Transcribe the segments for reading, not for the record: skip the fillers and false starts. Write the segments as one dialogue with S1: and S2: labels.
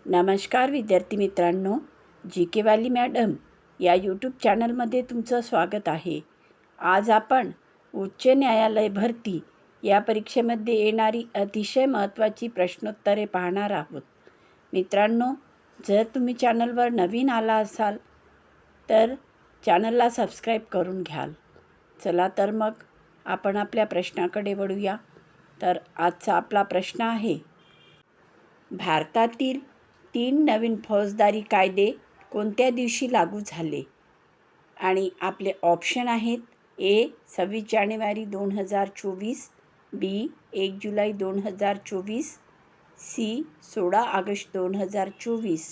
S1: नमस्कार विद्यार्थी मित्रांनो, जी के वाली मॅडम या यूट्यूब चॅनलमध्ये तुमचं स्वागत आहे. आज आपण उच्च न्यायालय भरती या परीक्षेमध्ये येणारी अतिशय महत्त्वाची प्रश्नोत्तरे पाहणार आहोत. मित्रांनो, जर तुम्ही चॅनलवर नवीन आला असाल तर चॅनलला सबस्क्राईब करून घ्याल. चला तर मग आपण आपल्या प्रश्नाकडे वळूया. तर आजचा आपला प्रश्न आहे, भारतातील 3 नवीन फौजदारी कायदे कोणत्या दिवशी लागू झाले? आणि आपले ऑप्शन आहेत: ए 26 जानेवारी 2024, बी 1 जुलै 2024, सी 16 ऑगस्ट 2024,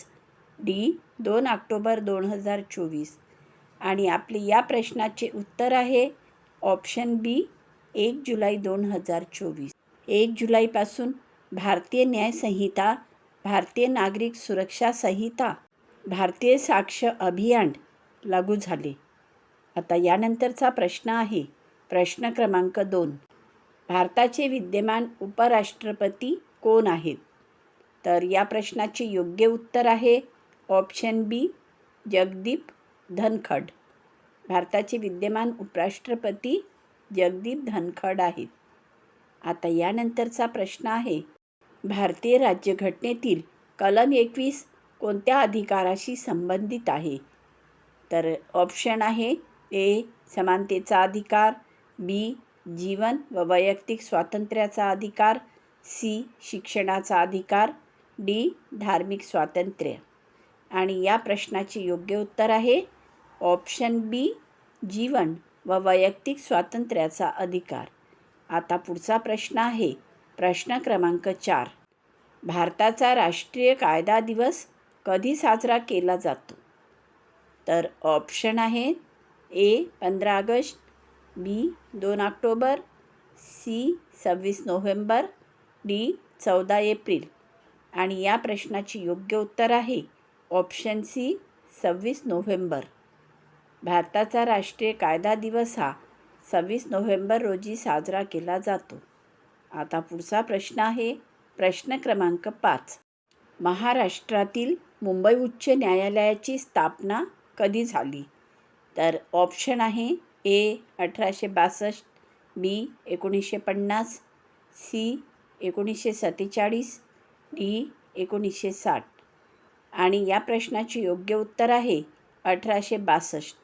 S1: डी 2 ऑक्टोबर 2024. आणि आपले या प्रश्नाचे उत्तर आहे ऑप्शन बी 1 जुलै 2024. 1 जुलैपासून भारतीय न्याय संहिता, भारतीय नागरिक सुरक्षा संहिता, भारतीय साक्ष अभियान लागू झाले. आता यानंतरचा प्रश्न आहे प्रश्न क्रमांक 2. भारताचे विद्यमान उपराष्ट्रपती कोण आहेत? तर या प्रश्नाचे योग्य उत्तर आहे ऑप्शन बी जगदीप धनखड. भारताचे विद्यमान उपराष्ट्रपती जगदीप धनखड आहेत. आता यानंतरचा प्रश्न आहे, भारतीय राज्यघटनेतील कलम 21 कोणत्या अधिकाराशी संबंधित आहे? तर ऑप्शन आहे ए समानतेचा अधिकार, बी जीवन व वैयक्तिक स्वातंत्र्याचा अधिकार, सी शिक्षणाचा अधिकार, डी धार्मिक स्वातंत्र्य. आणि या प्रश्नाचे योग्य उत्तर आहे ऑप्शन बी जीवन व वैयक्तिक स्वातंत्र्याचा अधिकार. आता पुढचा प्रश्न आहे प्रश्न क्रमांक 4. भारताचा राष्ट्रीय कायदा दिवस कधी साजरा केला जातो? तर ऑप्शन आहे A 15 August, B 2 October, C 26 November, D 14 April. आणि या प्रश्नाचे योग्य उत्तर आहे ऑप्शन सी 26 नोव्हेंबर. भारताचा राष्ट्रीय कायदा दिवस हा 26 नोव्हेंबर रोजी साजरा केला जातो. आता पुढचा प्रश्न आहे प्रश्न क्रमांक 5. महाराष्ट्रातील मुंबई उच्च न्यायालयाची स्थापना कधी झाली? तर ऑप्शन आहे ए 1862, बी 1950, सी 1947, डी 1960. आणि या प्रश्नाचे योग्य उत्तर आहे 1862.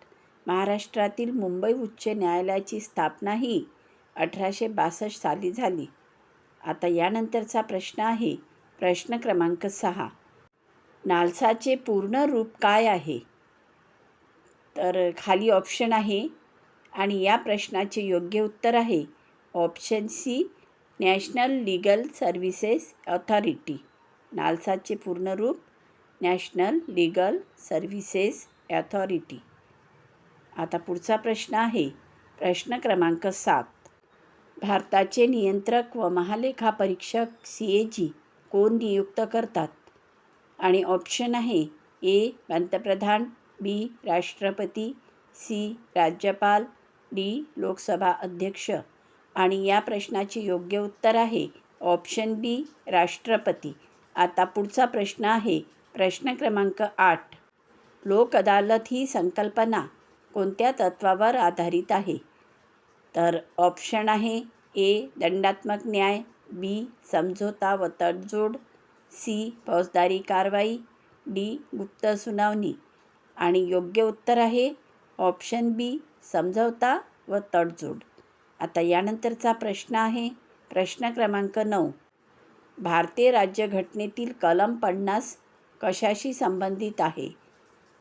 S1: महाराष्ट्रातील मुंबई उच्च न्यायालयाची स्थापना ही 1862 साली झाली. आता यानंतरचा प्रश्न आहे प्रश्न क्रमांक 6. नालसाचे पूर्ण रूप काय आहे? तर खाली ऑप्शन आहे आणि या प्रश्नाचे योग्य उत्तर आहे option C national legal services authority. नालसाचे पूर्ण रूप नॅशनल लीगल सर्व्हिसेस ऑथॉरिटी. आता पुढचा प्रश्न आहे प्रश्न क्रमांक 7. भारताचे नियंत्रक व महालेखापरीक्षक CAG कोण नियुक्त करतात? आणि ऑप्शन आहे ए पंतप्रधान, बी राष्ट्रपती, सी राज्यपाल, डी लोकसभा अध्यक्ष. आणि या प्रश्नाचे योग्य उत्तर आहे ऑप्शन बी राष्ट्रपती. आता पुढचा प्रश्न आहे प्रश्न क्रमांक 8. लोक अदालत ही संकल्पना कोणत्या तत्वावर आधारित आहे? तर ऑप्शन आहे ए दंडात्मक न्याय, बी समझोता व तडजोड, सी फौजदारी कारवाई, डी गुप्त सुनावणी. आणि योग्य उत्तर आहे ऑप्शन बी समझौता व तडजोड. आता यानंतरचा प्रश्न आहे प्रश्न क्रमांक 9. भारतीय राज्यघटनेतील कलम 50 कशाशी संबंधित आहे?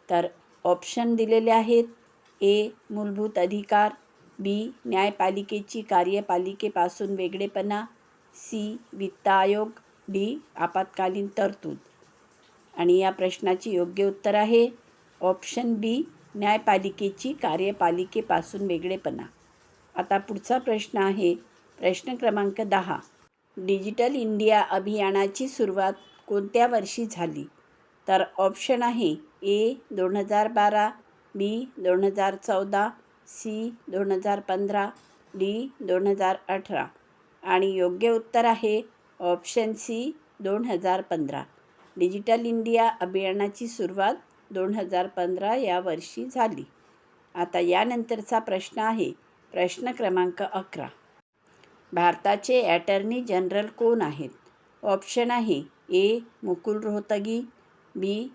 S1: तर ऑप्शन दिलेले आहेत ए मूलभूत अधिकार, बी न्यायपालिकेची कार्यपालिकेपासून वेगळेपणा, सी वित्त आयोग, डी आपत्कालीन तरतूद. आणि या प्रश्नाचे योग्य उत्तर आहे ऑप्शन बी न्यायपालिकेची कार्यपालिकेपासून वेगळेपणा. आता पुढचा प्रश्न आहे प्रश्न क्रमांक 10. डिजिटल इंडिया अभियानाची सुरुवात कोणत्या वर्षी झाली? तर ऑप्शन आहे ए 2012, बी 2014, सी 2015, डी 2018. आणि योग्य उत्तर आहे ऑप्शन सी 2015. डिजिटल इंडिया अभियानाची सुरुवात 2015 या वर्षी झाली. आता यानंतरचा प्रश्न आहे प्रश्न क्रमांक 11. भारताचे ॲटर्नी जनरल कोण आहेत? ऑप्शन आहे ए. मुकुल रोहतगी, बी.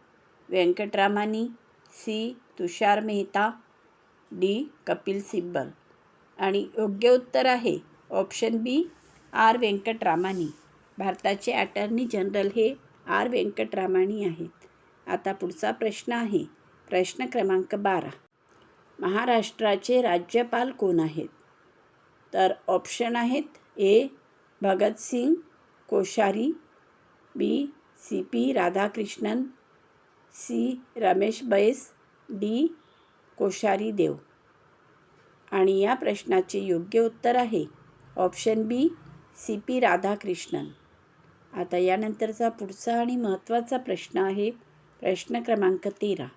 S1: व्यंकटरामानी, सी. तुषार मेहता, डी. कपिल सिब्बल. आणि योग्य उत्तर आहे ऑप्शन बी. आर. व्यंकटरामानी. भारताचे ॲटर्नी जनरल हे आर. व्यंकटरामानी आहेत. आता पुढचा प्रश्न आहे प्रश्न क्रमांक 12. महाराष्ट्राचे राज्यपाल कोण आहेत? तर ऑप्शन आहेत A. Bhagat Singh Koshyari, B. C. P. Radhakrishnan, C. Ramesh Bais, D. Koshyari देव. आणि या प्रश्नाचे योग्य उत्तर आहे ऑप्शन बी. सी. पी. राधाकृष्णन. आता यानंतरचा पुढचा आणि महत्त्वाचा प्रश्न आहे प्रश्न क्रमांक 13.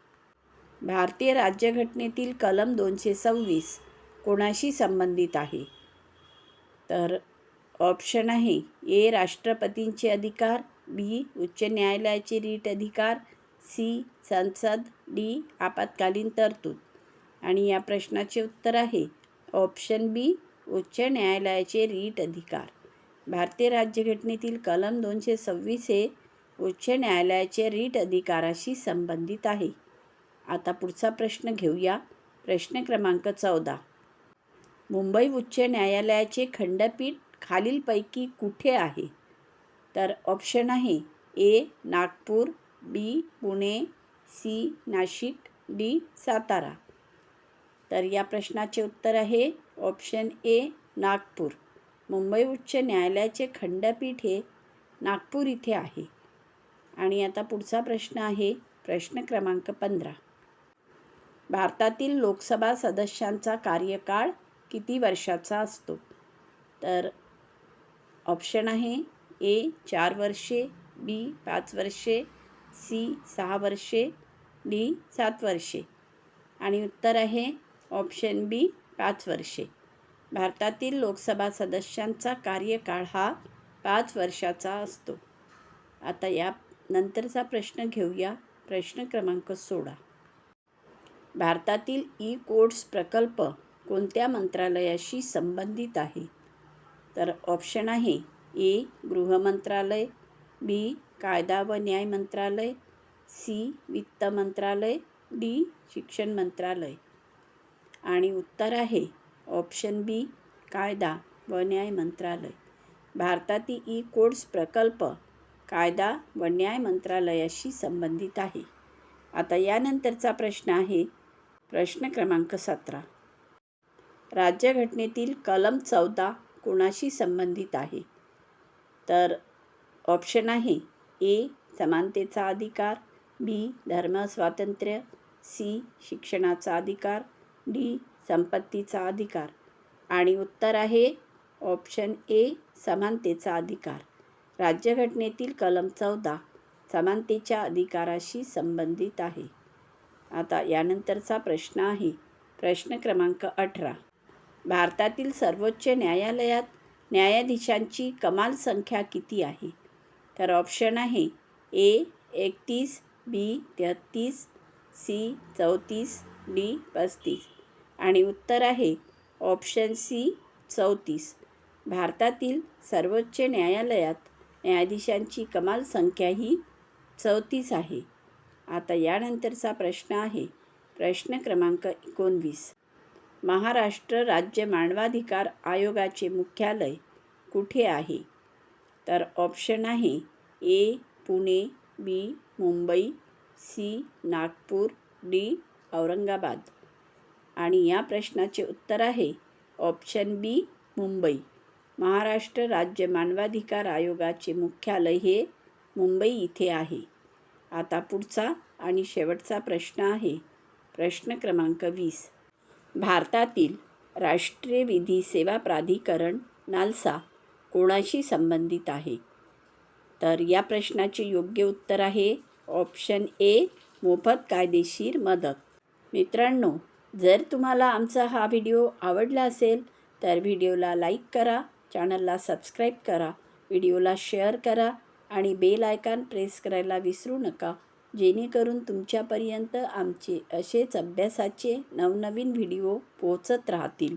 S1: भारतीय राज्यघटनेतील कलम 226 कोणाशी संबंधित आहे? तर ऑप्शन आहे ए. राष्ट्रपतींचे अधिकार, बी. उच्च न्यायालयाचे रीट अधिकार, सी. संसद, डी. आपत्कालीन तरतूद. आणि या प्रश्नाचे उत्तर आहे ऑप्शन बी. उच्च न्यायालयाचे रीट अधिकार. भारतीय राज्यघटनेतील कलम 226 हे उच्च न्यायालयाचे रीट अधिकाराशी संबंधित आहे. आता पुढचा प्रश्न घेऊया प्रश्न क्रमांक 14. मुंबई उच्च न्यायालयाचे खंडपीठ खालीलपैकी कुठे आहे? तर ऑप्शन आहे ए. नागपूर, बी. पुणे, सी. नाशिक, डी. सातारा. तर या प्रश्नाचे उत्तर आहे ऑप्शन ए. नागपूर. मुंबई उच्च न्यायालयाचे खंडपीठ हे नागपूर इथे आहे. आणि आता पुढचा प्रश्न आहे प्रश्न क्रमांक 15. भारतातील लोकसभा सदस्यांचा कार्यकाळ किती वर्षाचा असतो? तर ऑप्शन आहे ए. 4 वर्षे, बी. 5 वर्षे, सी. 6 वर्षे, डी. 7 वर्षे. आणि उत्तर आहे ऑप्शन बी. 5 वर्षे. भारतातील लोकसभा सदस्यांचा कार्यकाळ हा 5 वर्षाचा असतो. आता या नंतरचा प्रश्न घेऊया प्रश्न क्रमांक 16. भारतातील ई-कोर्ट्स प्रकल्प कोणत्या मंत्रालयाशी संबंधित आहे? तर ऑप्शन आहे ए. गृह मंत्रालय, बी. कायदा व न्याय मंत्रालय, सी. वित्त मंत्रालय, डी. शिक्षण मंत्रालय. आणि उत्तर आहे ऑप्शन बी. कायदा व न्याय मंत्रालय. भारतातील ई-कोर्ट्स प्रकल्प कायदा व न्याय मंत्रालयाशी संबंधित आहे. आता यानंतरचा प्रश्न आहे प्रश्न क्रमांक 17. राज्यघटनेतील कलम 14 कोणाशी संबंधित आहे? तर ऑप्शन आहे ए. समानतेचा अधिकार, बी. धर्मस्वातंत्र्य, सी. शिक्षणाचा अधिकार, डी. संपत्तीचा अधिकार. आणि उत्तर आहे ऑप्शन ए. समानतेचा अधिकार. राज्यघटनेतील कलम 14 समानतेच्या अधिकाराशी संबंधित आहे. आता यानंतरचा प्रश्न आहे प्रश्न क्रमांक 18. भारतातील सर्वोच्च न्यायालयात न्यायाधीशांची कमाल संख्या किती आहे? तर ऑप्शन आहे ए. 31, बी. 33, सी. 34, डी. 35. आणि उत्तर आहे ऑप्शन सी. 34. भारतातील सर्वोच्च न्यायालयात न्यायाधीशांची कमाल संख्या ही 34 आहे. आता यानंतरचा प्रश्न आहे प्रश्न क्रमांक 19. महाराष्ट्र राज्य मानवाधिकार आयोगाचे मुख्यालय कुठे आहे? तर ऑप्शन आहे ए. पुणे, बी. मुंबई, सी. नागपूर, डी. औरंगाबाद. आणि या प्रश्नाचे उत्तर आहे ऑप्शन बी. मुंबई. महाराष्ट्र राज्य मानवाधिकार आयोगाचे मुख्यालय हे मुंबई इथे आहे. आता पुढचा आणि शेवटचा प्रश्न आहे प्रश्न क्रमांक 20. भारतातील राष्ट्रीय विधी सेवा प्राधिकरण नालसा कोणाशी संबंधित आहे? तर या प्रश्नाचे योग्य उत्तर आहे ऑप्शन ए. मोफत कायदेशीर मदत. मित्रांनो, जर तुम्हाला आमचा हा व्हिडिओ आवडला असेल तर व्हिडिओला लाईक करा, चॅनलला सबस्क्राईब करा, व्हिडिओला शेअर करा आणि बेल आयकॉन प्रेस करायला विसरू नका, जेणेकरून तुमच्यापर्यंत आमचे असेच अभ्यासाचे नवनवीन व्हिडिओ पोहोचत राहतील.